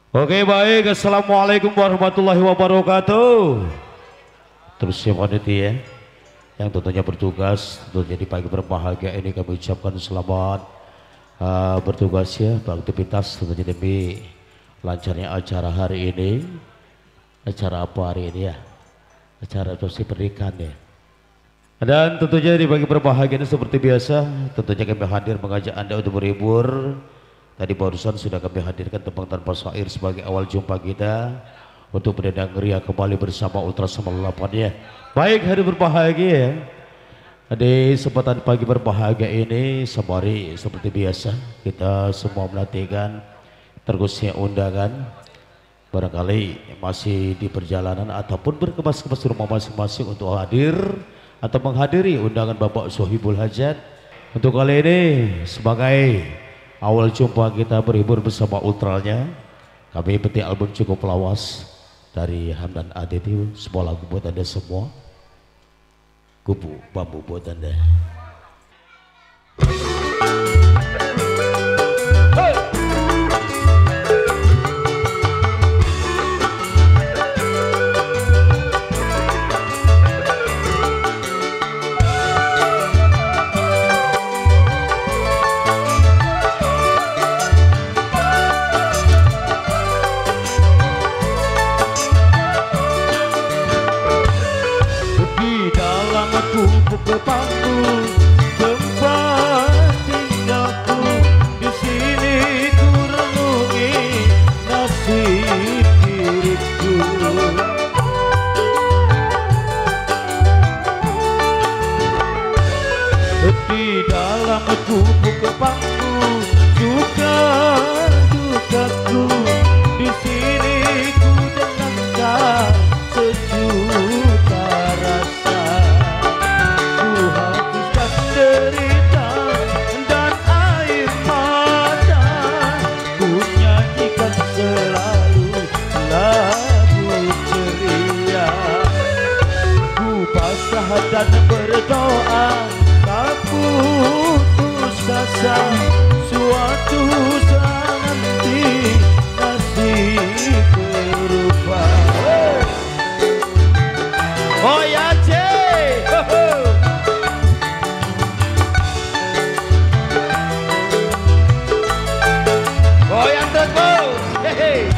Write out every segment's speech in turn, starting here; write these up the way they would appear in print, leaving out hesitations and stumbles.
Oke baik, assalamualaikum warahmatullahi wabarakatuh. Terus ya panitia yang tentunya bertugas tentunya di pagi berbahagia ini kami ucapkan selamat bertugas ya, beraktivitas tentunya demi lancarnya acara hari ini. Acara apa hari ini ya? Acara resepsi pernikahan ya. Dan tentunya di pagi berbahagia ini seperti biasa tentunya kami hadir mengajak Anda untuk berhibur. Tadi barusan sudah kami hadirkan tembang tanpa syair sebagai awal jumpa kita untuk berdendang ria kembali bersama Ultra 98 ya. Baik, hari berbahagia ya. Di kesempatan pagi berbahagia ini sembari seperti biasa kita semua menantikan terusnya undangan. Barangkali masih di perjalanan ataupun berkemas-kemas di rumah masing-masing untuk hadir atau menghadiri undangan Bapak Sohibul Hajat. Untuk kali ini sebagai awal jumpa kita berhibur bersama ultranya, kami petik album cukup lawas dari Hamdan Aditi, sebuah lagu buat Anda semua. Kupu bambu buat Anda. Bapakku tempat tinggalku, di sini ku renungi nasib diriku. Di dalam gubuk kepangku juga dukaku, di sini ku dengarkan sejuta rasa. Derita dan air mata, ku nyanyikan selalu lagu ceria. Ku pasrah dan berdoa, tak putus asa, suatu saat nanti nasib berubah. Oh ya cek. Goyang terus bro, hehe.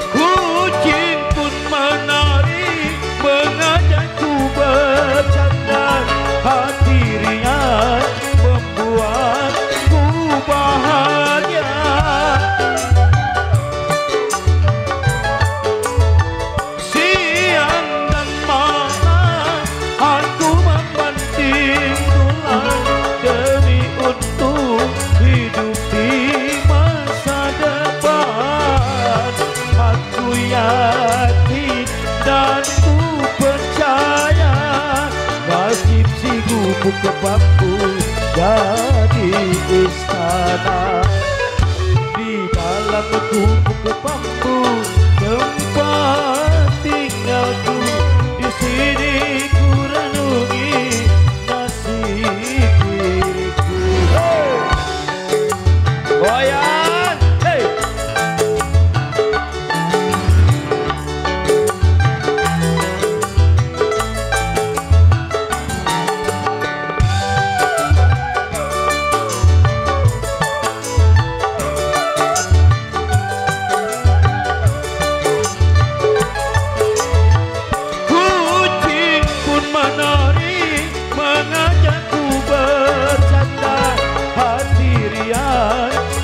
Kucing pun menari, mengajakku bercanda, hati riang membuatku bahagia. Dan ku percaya nasib si gubuk kepangku jadi istana. Di dalam gubuk kepangku tempat tinggalku, di sini ku renungi nasib diriku. Goyang, hey.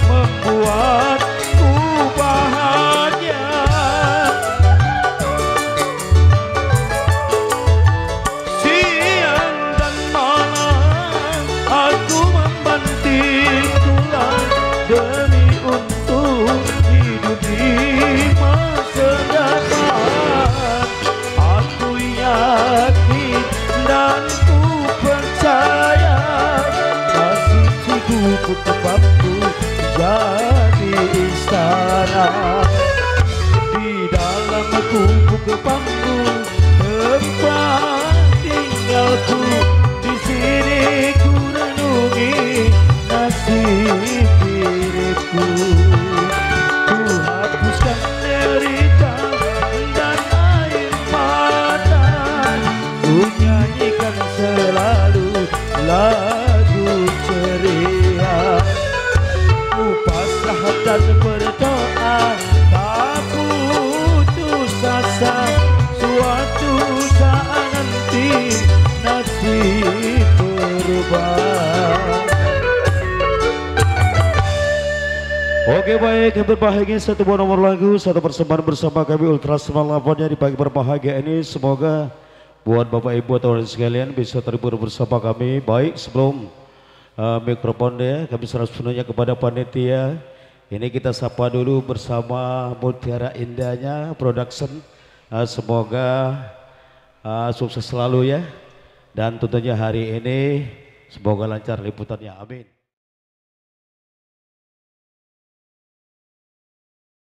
Membuatku bahagia. Siang dan malam aku membanting tulang demi untuk hidup di masa depan. Aku yakin dan ku percaya nasib si gubuk kepangku jadi istana. Di dalam gubuk kepangku tempat Oke baik, yang berbahagia satu buah nomor lagu, satu persembahan bersama kami Ultra Semangatnya di pagi berbahagia ini. Semoga buat Bapak Ibu atau sekalian bisa terhibur bersama kami. Baik, sebelum mikrofon ya, kami serah sepenuhnya kepada panitia. Ini kita sapa dulu bersama Mutiara Indahnya Production. Semoga sukses selalu ya. Dan tentunya hari ini semoga lancar liputannya. Amin.